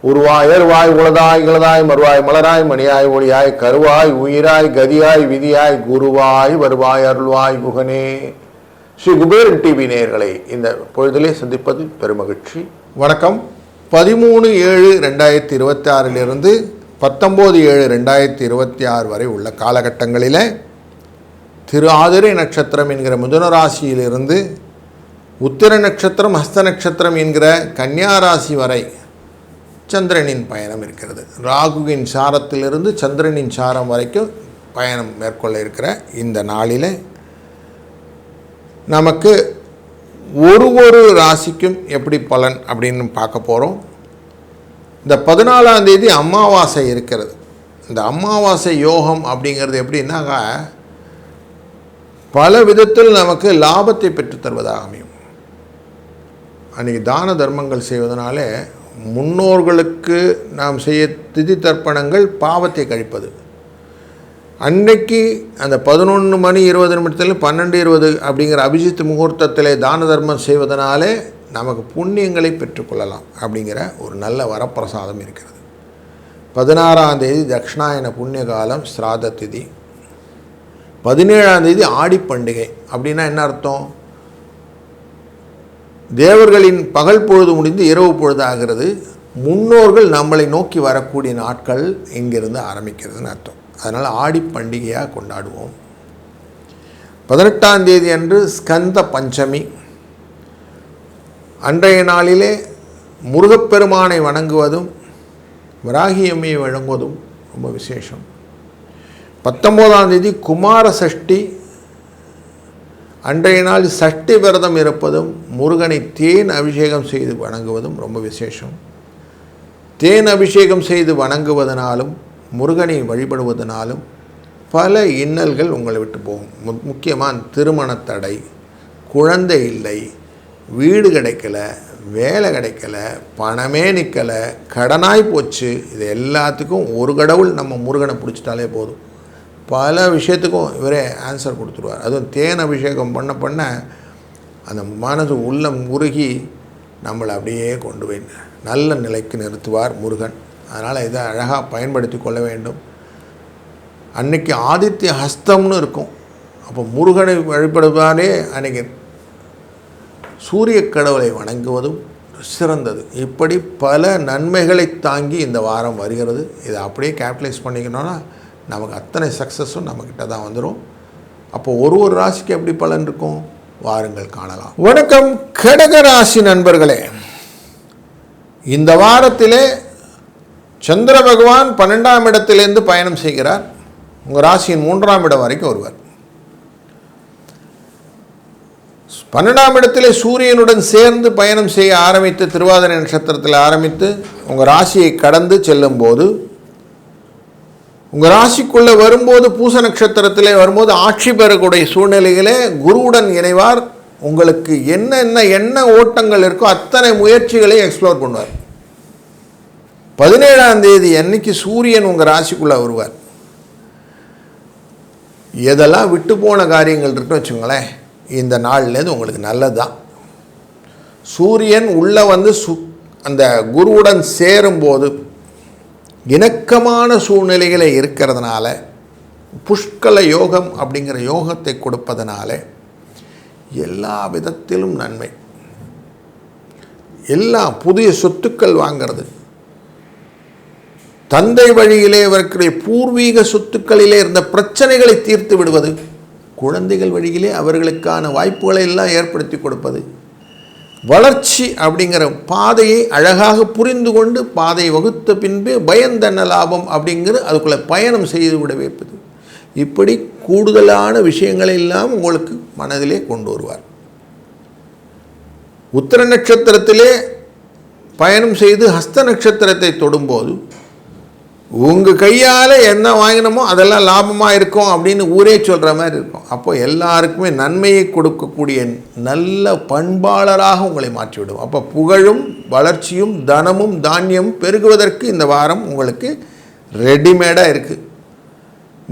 உருவாய் அருவாய் உளதாய் இளதாய் மறுவாய் மலராய் மணியாய் ஒளியாய் கருவாய் உயிராய் கதியாய் விதியாய் குருவாய் வருவாய் அருள்வாய் குகனே. ஸ்ரீ குபேரன் டிவி நேயர்களை இந்த பொழுதிலே சந்திப்பது பெருமகிழ்ச்சி. வணக்கம். 13/7/2026 19/7/2026 வரை உள்ள காலகட்டங்களில் திரு ஆதிரை நட்சத்திரம் என்கிற மிதுன ராசியிலிருந்து உத்திர நட்சத்திரம் ஹஸ்த நட்சத்திரம் என்கிற கன்னியா ராசி வரை சந்திரனின் பயணம் இருக்கிறது. ராகுவின் சாரத்திலிருந்து சந்திரனின் சாரம் வரைக்கும் பயணம் மேற்கொள்ள இருக்கிற இந்த நாளில் நமக்கு ஒரு ராசிக்கும் எப்படி பலன் அப்படின்னு பார்க்க போகிறோம். இந்த 14ஆம் தேதி அமாவாசை இருக்கிறது. இந்த அமாவாசை யோகம் அப்படிங்கிறது எப்படின்னாக்கா பல விதத்தில் நமக்கு லாபத்தை பெற்றுத்தருவதாக அமையும். அன்றைக்கி தான தர்மங்கள் செய்வதனாலே முன்னோர்களுக்கு நாம் செய்ய திதி தர்ப்பணங்கள் பாவத்தை கழிப்பது. அன்னைக்கு அந்த 11:20 12:20 அப்படிங்கிற அபிஜித் முகூர்த்தத்திலே தான தர்மம் செய்வதனாலே நமக்கு புண்ணியங்களை பெற்றுக்கொள்ளலாம் அப்படிங்கிற ஒரு நல்ல வரப்பிரசாதம் இருக்கிறது. 16ஆம் தேதி தட்சிணாயன புண்ணிய காலம் ஸ்ராத திதி. 17ஆம் தேதி ஆடி பண்டிகை. அப்படின்னா என்ன அர்த்தம்? தேவர்களின் பகல் பொழுது முடிந்து இரவு பொழுது ஆகிறது. முன்னோர்கள் நம்மளை நோக்கி வரக்கூடிய நாட்கள் இங்கிருந்து ஆரம்பிக்கிறதுன்னு அர்த்தம். அதனால் ஆடி பண்டிகையாக கொண்டாடுவோம். 18ஆம் தேதி அன்று ஸ்கந்த பஞ்சமி. அன்றைய நாளிலே முருகப்பெருமானை வணங்குவதும் வராகியம்மையை வழங்குவதும் ரொம்ப விசேஷம். 19ஆம் தேதி குமார சஷ்டி. அன்றைய நாள் சஷ்டி விரதம் இருப்பதும் முருகனை தேன் அபிஷேகம் செய்து வணங்குவதும் ரொம்ப விசேஷம். தேன் அபிஷேகம் செய்து வணங்குவதனாலும் முருகனை வழிபடுவதனாலும் பல இன்னல்கள் உங்களை விட்டு போகும். முக்கியமாக திருமண தடை, குழந்தை இல்லை, வீடு கிடைக்கல, வேலை கிடைக்கல, பணமே நிற்கலை, கடனாய் போச்சு. இது எல்லாத்துக்கும் ஒரு கடவுள் நம்ம முருகனை பிடிச்சிட்டாலே போதும். பல விஷயத்துக்கும் இவரே ஆன்சர் கொடுத்துருவார். அதுவும் தேன் அபிஷேகம் பண்ண அந்த மனது உள்ளம் உருகி நம்மளை அப்படியே கொண்டு போய் நல்ல நிலைக்கு நிறுத்துவார் முருகன். அதனால் இதை அழகாக பயன்படுத்தி கொள்ள வேண்டும். அன்றைக்கி ஆதித்ய ஹஸ்தம்னு இருக்கும். அப்போ முருகனை வழிபடுவாரே அன்றைக்கி சூரிய கடவுளை வணங்குவதும் சிறந்தது. இப்படி பல நன்மைகளை தாங்கி இந்த வாரம் வருகிறது. இதை அப்படியே கேபிட்டலைஸ் பண்ணிக்கணும்னா நமக்கு அத்தனை சக்ஸஸும் நம்மக்கிட்ட தான் வந்துடும். அப்போ ஒரு ராசிக்கு எப்படி பலன் இருக்கும் வாருங்கள் காணலாம். வணக்கம் கடக ராசி நண்பர்களே. இந்த வாரத்திலே சந்திர பகவான் 12ஆம் இடத்திலிருந்து பயணம் செய்கிறார். உங்கள் ராசியின் 3ஆம் இடம் வரைக்கும் வருவார். 12ஆம் இடத்திலே சூரியனுடன் சேர்ந்து பயணம் செய்ய ஆரம்பித்து திருவாதிரை நட்சத்திரத்தில் ஆரம்பித்து உங்கள் ராசியை கடந்து செல்லும் போது உங்கள் ராசிக்குள்ளே வரும்போது பூச நட்சத்திரத்திலே வரும்போது ஆட்சி பெறக்கூடிய சூழ்நிலைகளே குருவுடன் இணைவார். உங்களுக்கு என்ன ஓட்டங்கள் இருக்கோ அத்தனை முயற்சிகளை எக்ஸ்ப்ளோர் பண்ணுவார். 17ஆம் தேதி அன்னைக்கு சூரியன் உங்கள் ராசிக்குள்ளே வருவார். எதெல்லாம் விட்டு போன காரியங்கள் இருக்குன்னு வச்சுங்களேன், இந்த நாள்லேருந்து உங்களுக்கு நல்லது தான். சூரியன் உள்ளே வந்து அந்த குருவுடன் சேரும்போது இணக்கமான சூழ்நிலைகளை இருக்கிறதுனால புஷ்கல யோகம் அப்படிங்கிற யோகத்தை கொடுப்பதனால எல்லா விதத்திலும் நன்மை. எல்லா புதிய சொத்துக்கள் வாங்கிறது, தந்தை வழியிலே அவர்களுடைய பூர்வீக சொத்துக்களிலே இருந்த பிரச்சனைகளை தீர்த்து விடுவது, குழந்தைகள் வழியிலே அவர்களுக்கான வாய்ப்புகளை எல்லாம் ஏற்படுத்தி கொடுப்பது, வளர்ச்சி அப்படிங்கிற பாதையை அழகாக புரிந்து கொண்டு பாதையை வகுத்த பின்பு பயந்தன்ன லாபம் அப்படிங்கிற அதுக்குள்ளே பயணம் செய்து விட வைப்பது, இப்படி கூடுதலான விஷயங்களை எல்லாம் உங்களுக்கு மனதிலே கொண்டு வருவார். உத்திர நட்சத்திரத்திலே பயணம் செய்து ஹஸ்த நட்சத்திரத்தை தொடும்போது உங்கள் கையால் என்ன வாங்கினமோ அதெல்லாம் லாபமாக இருக்கும் அப்படின்னு ஊரே சொல்கிற மாதிரி இருக்கும். அப்போ எல்லாருக்குமே நன்மையை கொடுக்கக்கூடிய நல்ல பண்பாளராக உங்களை மாற்றிவிடும். அப்போ புகழும் வளர்ச்சியும் தனமும் தானியமும் பெருகுவதற்கு இந்த வாரம் உங்களுக்கு ரெடிமேடாக இருக்குது.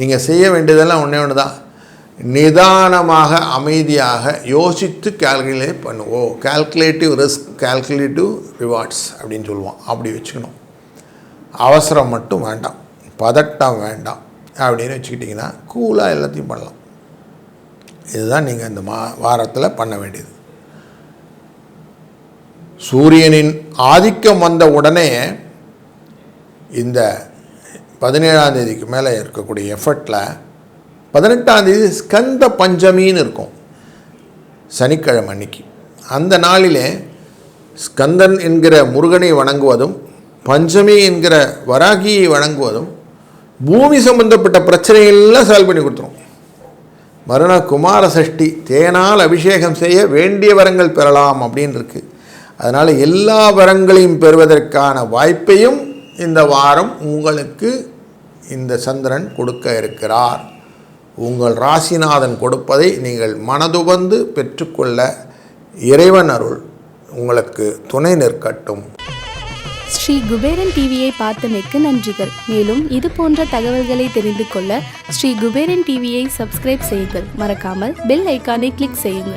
நீங்கள் செய்ய வேண்டியதெல்லாம் ஒன்றே ஒன்று தான். நிதானமாக அமைதியாக யோசித்து கால்குலேட் பண்ணுவோம். கால்குலேட்டிவ் ரிஸ்க், கால்குலேட்டிவ் ரிவார்ட்ஸ் அப்படின்னு சொல்லுவோம். அப்படி வச்சுக்கணும். அவசரம் மட்டும் வேண்டாம், பதட்டம் வேண்டாம் அப்படின்னு வச்சுக்கிட்டிங்கன்னா கூலாக எல்லாத்தையும் பண்ணலாம். இதுதான் நீங்கள் இந்த வாரத்தில் பண்ண வேண்டியது. சூரியனின் ஆதிக்கம் வந்த உடனே இந்த 17ஆம் தேதிக்கு மேலே இருக்கக்கூடிய எஃபர்ட்டில் 18ஆம் தேதி ஸ்கந்த பஞ்சமின்னு இருக்கும், சனிக்கிழமை அன்னைக்கு. அந்த நாளிலே ஸ்கந்தன் என்கிற முருகனை வணங்குவதும் பஞ்சமி என்கிற வராகியை வணங்குவதும் பூமி சம்பந்தப்பட்ட பிரச்சனைகள்லாம் சால்வ் பண்ணி கொடுத்துரும். மறுநாள் குமார சஷ்டி, தேனால் அபிஷேகம் செய்ய வேண்டிய வரங்கள் பெறலாம் அப்படின்னு இருக்குது. அதனால் எல்லா வரங்களையும் பெறுவதற்கான வாய்ப்பையும் இந்த வாரம் உங்களுக்கு இந்த சந்திரன் கொடுக்க இருக்கிறார். உங்கள் ராசிநாதன் கொடுப்பதை நீங்கள் மனதுவந்து பெற்றுக்கொள்ள இறைவன் அருள் உங்களுக்கு துணை நிற்கட்டும். ஸ்ரீ குபேரன் டிவியை பார்த்தமைக்கு நன்றிகள். மேலும் இது போன்ற தகவல்களை தெரிந்து கொள்ள ஸ்ரீ குபேரன் டிவியை சப்ஸ்கிரைப் செய்யுங்கள். மறக்காமல் பெல் ஐக்கானை கிளிக் செய்யுங்கள்.